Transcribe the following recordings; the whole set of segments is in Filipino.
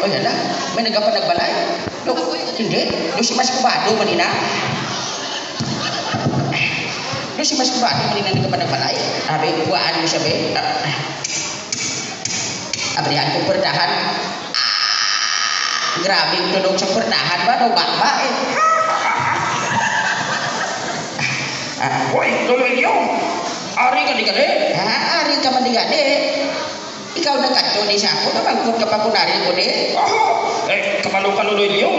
Oh ya lah, may nagbalay. Look, hindi. Look si Mas Kubado manina. Look si Mas Kubado manina nagbalay. Abi buaan mo siya be. Abrihan ko perdahan. Grabe duduk sa perdahan ba do ba eh. Woi, tuloy niyo. Ari ka di gade. Ari ka man di gade. Ikaw nagkadto ni sa ako, nabangkot ka pa kunari ko ni. Kamalo-kaluloy niyo.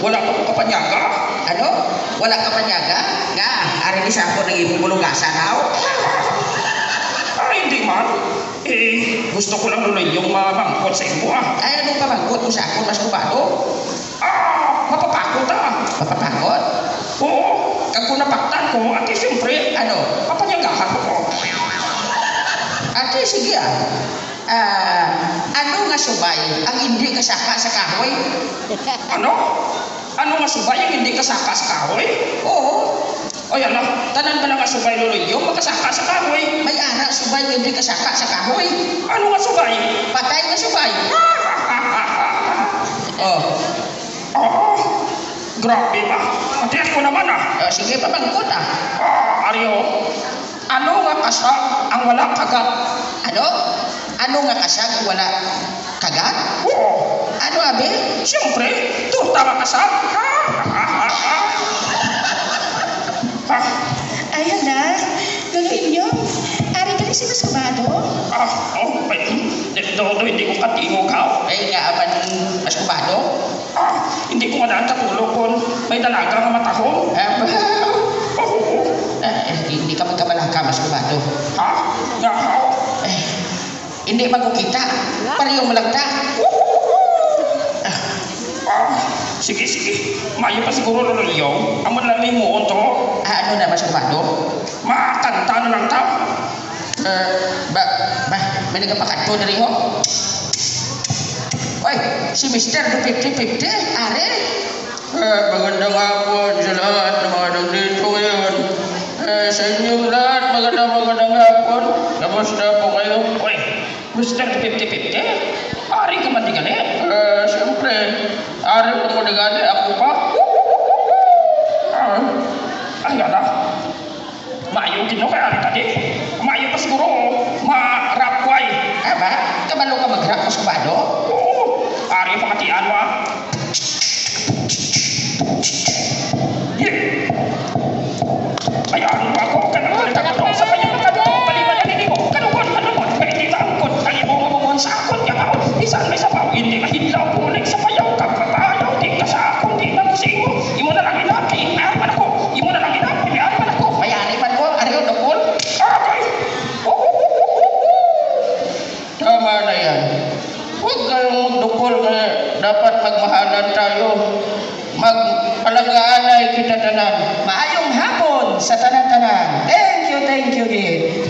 Wala pa ko kapanyaga. Ano? Wala ka panyaga? Nga, ari ni sa ako nang ibubulugasan ako. Hindi man. Gusto ko lang luloy yung mamangkot sa imo Ay, anong pamangkot mo sa ako, Mas Kubado? Mapapakot Mapapakot? Oo. Kag kung napaktan ko, ati siyempre, Ano? papanyagahan ko. Ate, sige ano nga subay ang hindi kasaka sa kahoy? Ano? Ano nga subay ang hindi kasaka sa kahoy? Oo. O yan lang, tanan ba na nga subay luloy yung makasaka sa kahoy? May anak subay ang hindi kasaka sa kahoy. Ano nga subay? Patay nga subay. Oh. Grabe ba? Ati ako naman Sige, pamangkot Aryo, ano nga kasag ang wala kagat? Ano? Ano nga kasag wala kagat? Oo. Ano abe? Siyempre, tuta nga kasag. Ayan na, gagawin niyo. Ari ka si Mas Kubado? Hindi ko katingog ka. Ay nga aman Mas Kubado? Hindi ko madaan katulog kung may dalaga nga matahong. Hindi ka magkamalaka Mas Kubado. Ngahaw. Hindi magkukita. Parehong malagta. Sige. Mayo pa siguro lulyo. Amo na lang mo to. Ano na Mas Kubado? Makakanta na lang ta. May nagpakadto na rin ho. Oy, si Mr. 50-50, are? Magandang hapon sa lahat ng mga nandito ngayon. Sa inyong lahat, magandang hapon. Kamusta po kayo? Oy, Mr. 50-50? Ari ka man di gani? Siyempre, ari ka mo di gani. Ako pa? Ayan na. Mayo din kay ari tadi. Mayo pa siguro. Marapway. Ba? Kabalo ka mag-rap Mas Kubado? Oo. Ari pangatian mo Ayan mo ako. Kanang ako sa kanya magkadto. Paliman na mo. Kanugon. Hindi taangkot. Tali mo mamamon sa akon. Isan may sabaw. Hindi ka hinlaw po. Sa payaw ka. Patayaw. Di ka sa akon. Di na musingo. Imo na lang inapi. Ayan ako. Imo na lang inapi. Ayan ako. Mayani man ko. Ano yung dukol? Okay. Tama na yan. Huwag kayong magdukol na dapat magmahalan tayo. Magpalagaan ay kita tanan. Maayong hapon sa tanan-tanan. Thank you, din.